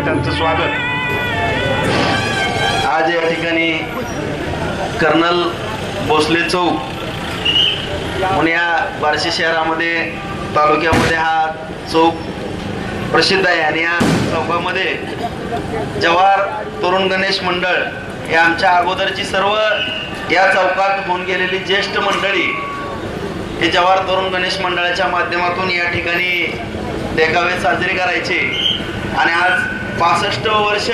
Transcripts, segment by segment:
त्यांचं स्वागत। आज या ठिकाणी कर्नल भोसले चौक म्हणून या बार्शी शहरामध्ये तालुक्यामध्ये हा चौक प्रसिद्ध आहे आणि या चौकामध्ये जवाहर तरुण गणेश मंडळ हे आमच्या अगोदरची सर्व या चौकात होऊन गेलेली ज्येष्ठ मंडळी हे जवाहर तरुण गणेश मंडळाच्या माध्यमातून या ठिकाणी देखावे साजरे करायचे आणि आज 65 वर्ष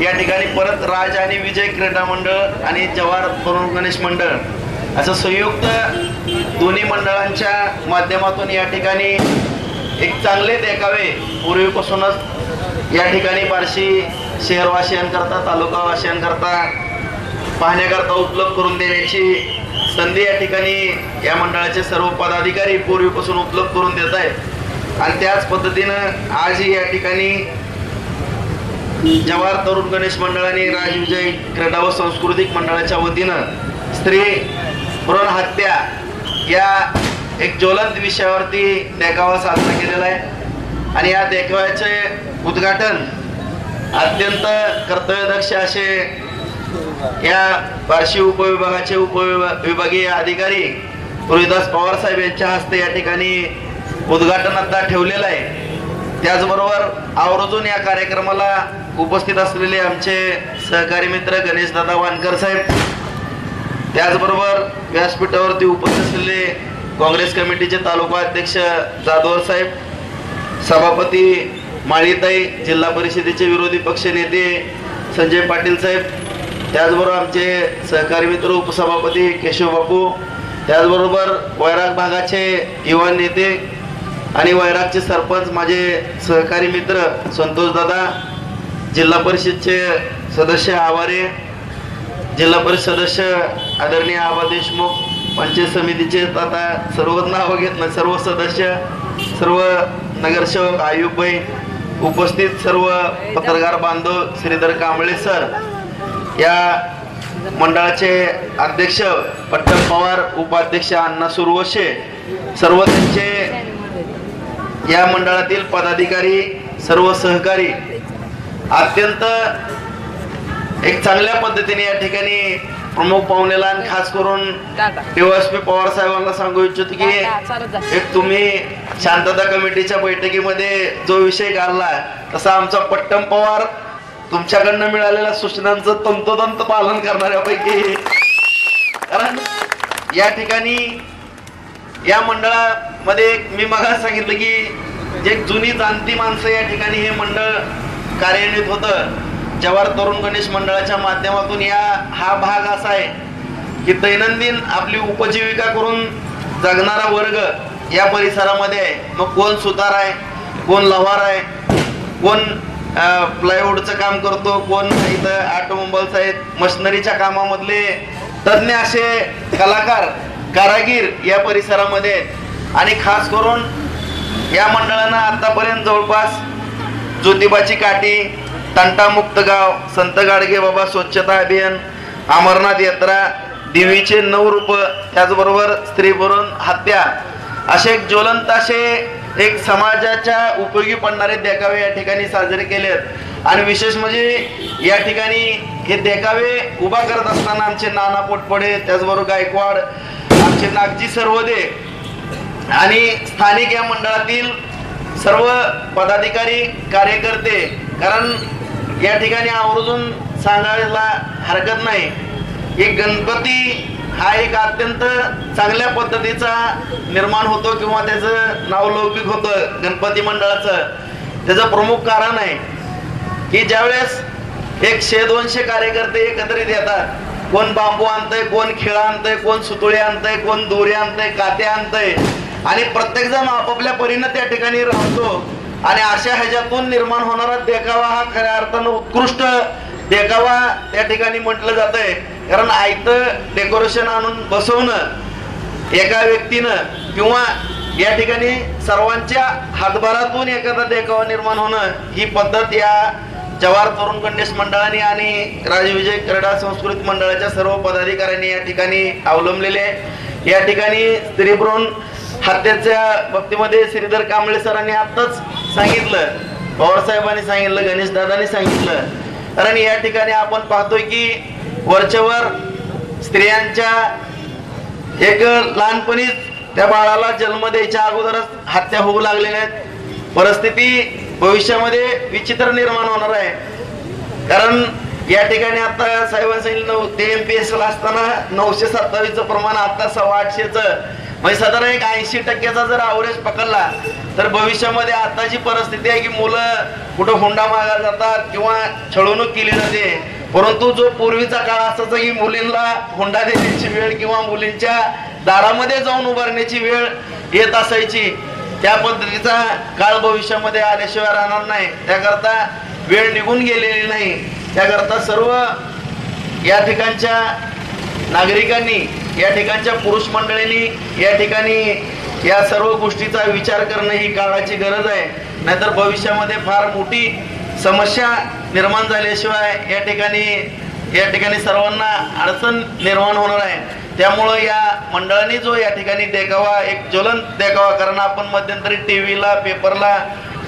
या ठिकाणी परत राज आणि विजय क्रीडा मंडळ आणि जवाहर तरुण गणेश मंडळ असं संयुक्त दोन्ही मंडळांच्या माध्यमातून या ठिकाणी एक चांगले देखावे पूर्वीपासूनच या ठिकाणी बार्शी शहरवासियांकरता तालुकावासियांकरता पाहण्याकरता उपलब्ध करून देण्याची संधी या ठिकाणी या मंडळाचे सर्व पदाधिकारी पूर्वीपासून उपलब्ध करून देत आहेत आणि त्याच पद्धतीनं आजही या ठिकाणी जवाहर तरुण गणेश मंडळ आणि राज विजय क्रीडा व सांस्कृतिक मंडळाच्या वतीनं स्त्री भ्रूण हत्या या एक ज्वलंत विषयावरती देखावा साजरा केलेला आहे आणि या देखाव्याचे उद्घाटन अत्यंत कर्तव्यदक्ष असे या बार्शी उपविभागाचे उपविभागीय अधिकारी रोहिदास पवार साहेब यांच्या हस्ते या ठिकाणी उद्घाटन आता ठेवलेलं आहे। त्याचबरोबर आवर्जून या कार्यक्रमाला उपस्थित असलेले आमचे सहकारी मित्र गणेश दादा वानकर साहेब, त्याचबरोबर व्यासपीठावरती उपस्थित असलेले काँग्रेस कमिटीचे तालुका अध्यक्ष जाधवर साहेब, सभापती माळीताई, जिल्हा परिषदेचे विरोधी पक्ष नेते संजय पाटील साहेब, त्याचबरोबर आमचे सहकारी मित्र उपसभापती केशव बापू, त्याचबरोबर वैराग भागाचे युवा नेते आणि वैरागचे सरपंच माझे सहकारी मित्र संतोष दादा, जिल्हा परिषदचे सदस्य आवारे, जिल्हा परिषद सदस्य आदरणीय आबा देशमुख, पंचायत समितीचे आता सर्व नाव घेतलं सर्व सदस्य, सर्व नगरसेवक, आयुबभाई, उपस्थित सर्व पत्रकार बांधव, श्रीधर कांबळे सर, या मंडळाचे अध्यक्ष पट्टण पवार, उपाध्यक्ष अण्णा सुरवशे, सर्व त्यांचे या मंडळातील पदाधिकारी, सर्व सहकारी अत्यंत एक चांगल्या पद्धतीने या ठिकाणी प्रमुख पाहुण्याला आणि खास करून डीवायएसपी पवार साहेबांना सांगू इच्छितो की एक तुम्ही शांतता कमिटीच्या बैठकीमध्ये जो विषय काढला तसा आमचा पट्टण पवार तुमच्याकडनं मिळालेल्या सूचनांचं तंतोतंत पालन करणाऱ्यापैकी, कारण या ठिकाणी या मंडळामध्ये मी मगाच सांगितलं की जे जुनी जाणती माणसं या ठिकाणी हे मंडळ कार्यान्वित होतं। जवाहर तरुण गणेश मंडळाच्या माध्यमातून हा भाग असा आहे की दैनंदिन आपली उपजीविका करून जगणारा वर्ग या परिसरामध्ये आहे। मग कोण सुतार आहे, कोण लव्हार आहे, कोण प्लायवूडचं काम करतो, कोण इथं ऑटोमोबाईल्स आहेत, मशिनरीच्या कामामधले तज्ज्ञ असे कलाकार, कारागीर या परिसरामध्ये आहेत आणि खास करून या मंडळानं आतापर्यंत जवळपास ज्योतिबाची काठी, तंटामुक्त गाव, संत गाडगे बाबा स्वच्छता अभियान, अमरनाथ यात्रा, देवीचे 9 रूप, त्याचबरोबर स्त्री भ्रूण हत्या असे एक ज्वलंत असे एक समाजाच्या उपयोगी पडणारे देखावे या ठिकाणी साजरे केलेत आणि विशेष म्हणजे या ठिकाणी हे देखावे उभा करत असताना आमचे नाना पोटपडे, त्याचबरोबर गायकवाड, आमचे नागजी सर्वदे आणि स्थानिक या मंडळातील सर्व पदाधिकारी, कार्यकर्ते, कारण या ठिकाणी आवर्जून सांगायला हरकत नाही की गणपती हा एक अत्यंत चांगल्या पद्धतीचा निर्माण होतो किंवा त्याचं नावलौकिक होतं गणपती मंडळाचं। त्याचं प्रमुख कारण आहे की ज्यावेळेस 100-200 कार्यकर्ते एकत्रित येतात, कोण बांबू आणतंय, कोण खिळा आणतंय, कोण सुतुळे आणतंय, कोण दोरे आणतंय, काते आणतंय आणि प्रत्येक जण आपापल्या परीनं त्या ठिकाणी राहतो आणि अशा ह्याच्यातून निर्माण होणारा देखावा हा खऱ्या अर्थानं उत्कृष्ट देखावा त्या ठिकाणी म्हटलं जात आहे, कारण आयतं डेकोरेशन आणून बसवणं एका व्यक्तीनं किंवा या ठिकाणी सर्वांच्या हातभारातून एखादा देखावा निर्माण होणं ही पद्धत या जवाहर तरुण गणेश मंडळाने आणि राजविजय क्रीडा संस्कृती मंडळाच्या सर्व पदाधिकाऱ्यांनी या ठिकाणी अवलंबलेले आहे। या ठिकाणी स्त्री भ्रूण हत्याच्या बाबतीमध्ये श्रीधर कांबळे सरांनी आत्ताच सांगितलं, पवार साहेबांनी सांगितलं, गणेश दादांनी सांगितलं, कारण या ठिकाणी आपण पाहतोय की वरच्यावर स्त्रियांच्या एक लहानपणीच त्या बाळाला जन्म द्यायच्या अगोदरच हत्या होऊ लागलेल्या आहेत। परिस्थिती भविष्यामध्ये विचित्र निर्माण होणार आहे, कारण या ठिकाणी आता साहेबांनी सांगितलं ते MPSC ला असताना 927चं प्रमाण आता 850चं, म्हणजे साधारण एक 80% जर ॲव्हरेज पकडला तर भविष्यामध्ये आता जी परिस्थिती आहे की मुलं कुठं हुंडा मागा जातात किंवा छळवणूक केली जाते, परंतु जो पूर्वीचा काळ असायचा की मुलींना हुंडा देण्याची वेळ किंवा मुलींच्या दारामध्ये जाऊन उभारण्याची वेळ येत असायची, त्या पद्धतीचा काळ भविष्यामध्ये आल्याशिवाय राहणार नाही। त्याकरता वेळ निघून गेलेली नाही, त्याकरता सर्व या ठिकाणच्या नागरिकांनी, या ठिकाणच्या पुरुष मंडळींनी या ठिकाणी या सर्व गोष्टीचा विचार करणं ही काळाची गरज आहे, नाहीतर भविष्यामध्ये फार मोठी समस्या निर्माण झाल्याशिवाय या ठिकाणी सर्वांना अडचण निर्माण होणार आहे। त्यामुळं या मंडळाने जो या ठिकाणी देखावा, एक ज्वलंत देखावा, कारण आपण मध्यंतरी टीव्हीला, पेपरला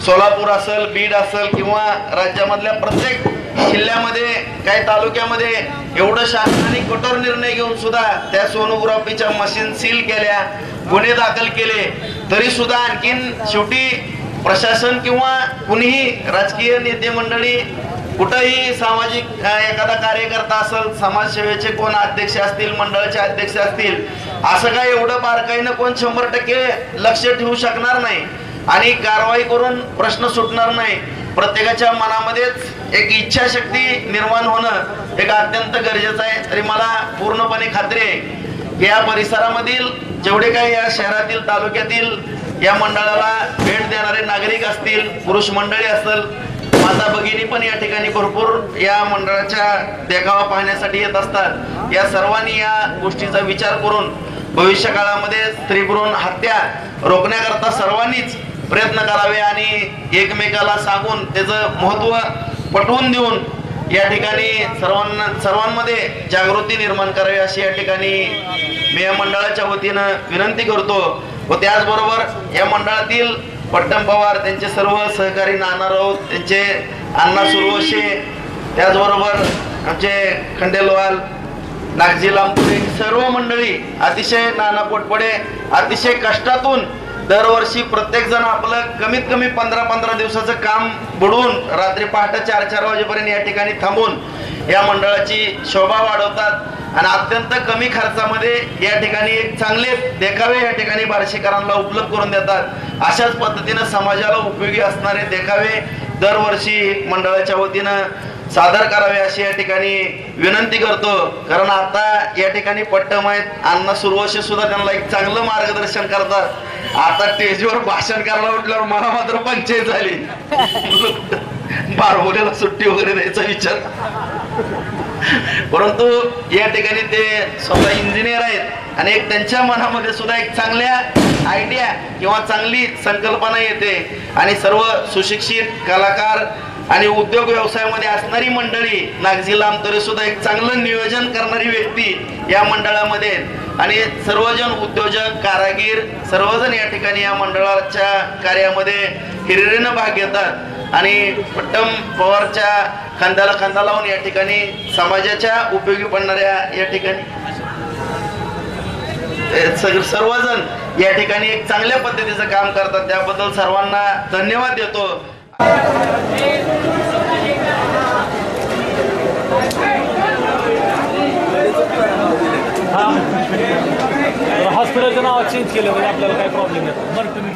सोलापूर असेल, बीड असेल किंवा राज्यामधल्या प्रत्येक जिल्ह्यामध्ये काही तालुक्यामध्ये एवढं शासनाने कठोर निर्णय घेऊन सुद्धा त्या सोनोग्राफीच्या मशीन सील केल्या, गुन्हे दाखल केले, तरी सुद्धा आणखीन शेवटी प्रशासन किंवा कुणीही राजकीय नेते मंडळी, कुठंही सामाजिक एखादा कार्यकर्ता असेल, समाजसेवेचे कोण अध्यक्ष असतील, मंडळाचे अध्यक्ष असतील, असं काय एवढं बारकाईनं कोण 100% लक्ष ठेवू शकणार नाही आणि कारवाई करून प्रश्न सुटणार नाही। प्रत्येकाच्या मनामध्येच एक इच्छाशक्ती निर्माण होणं एक अत्यंत गरजेचं आहे। तरी मला पूर्णपणे खात्री आहे की या परिसरामधील जेवढे काही या शहरातील, तालुक्यातील या मंडळाला भेट देणारे नागरिक असतील, पुरुष मंडळी असेल, माता भगिनी पण या ठिकाणी भरपूर या मंडळाच्या देखावा पाहण्यासाठी येत असतात। या सर्वांनी या गोष्टीचा विचार करून भविष्य काळामध्ये स्त्री भ्रूण हत्या रोखण्याकरता सर्वांनीच प्रयत्न करावे आणि एकमेकाला सांगून त्याचं महत्त्व पटवून देऊन या ठिकाणी सर्वांमध्ये जागृती निर्माण करावी अशी या ठिकाणी मी या मंडळाच्या वतीनं विनंती करतो। व त्याचबरोबर या मंडळातील पट्टम पवार, त्यांचे सर्व सहकारी, नाना राऊत, त्यांचे अण्णा सुरवशे, त्याचबरोबर आमचे खंडेलवाल, नागजी लांबुरे, सर्व मंडळी अतिशय, नाना पोटपडे, अतिशय कष्टातून दरवर्षी प्रत्येक जण आपलं कमीत कमी 15-15 दिवसाचं काम बुडवून रात्री पहाटे 4-4 वाजेपर्यंत या ठिकाणी थांबून या मंडळाची शोभा वाढवतात आणि अत्यंत कमी खर्चामध्ये या ठिकाणी एक चांगले देखावे या ठिकाणी बार्शीकरांना उपलब्ध करून देतात। अशाच पद्धतीनं समाजाला उपयोगी असणारे देखावे दरवर्षी मंडळाच्या वतीनं सादर करावे अशी या ठिकाणी विनंती करतो। कारण आता या ठिकाणी पट्टम आहेत, अण्णा सुरवशे सुद्धा त्यांना एक चांगलं मार्गदर्शन करतात। आता स्टेजवर भाषण करायला उठल्यावर मला मात्र पंचायत झाली, बारबोल्याला सुट्टी वगैरे द्यायचा विचार, परंतु या ठिकाणी ते स्वतः इंजिनियर आहेत आणि एक त्यांच्या मनामध्ये सुद्धा एक चांगल्या आयडिया किंवा चांगली संकल्पना येते आणि सर्व सुशिक्षित कलाकार आणि उद्योग व्यवसायामध्ये असणारी मंडळी, नागजी लांबतरे सुद्धा एक चांगलं नियोजन करणारी व्यक्ती या मंडळामध्ये आणि सर्वजण उद्योजक, कारागीर सर्वजण या ठिकाणी या मंडळाच्या कार्यामध्ये हिरिरीनं भाग घेतात आणि पट्टम पवारच्या खांद्याला खांदा लावून या ठिकाणी समाजाच्या उपयोगी पडणाऱ्या या ठिकाणी सर्वजण या ठिकाणी एक चांगल्या पद्धतीचं काम करतात। त्याबद्दल सर्वांना धन्यवाद देतो। हॉस्पिटलचं नाव चेंज केलं म्हणजे आपल्याला काही प्रॉब्लेम नाही।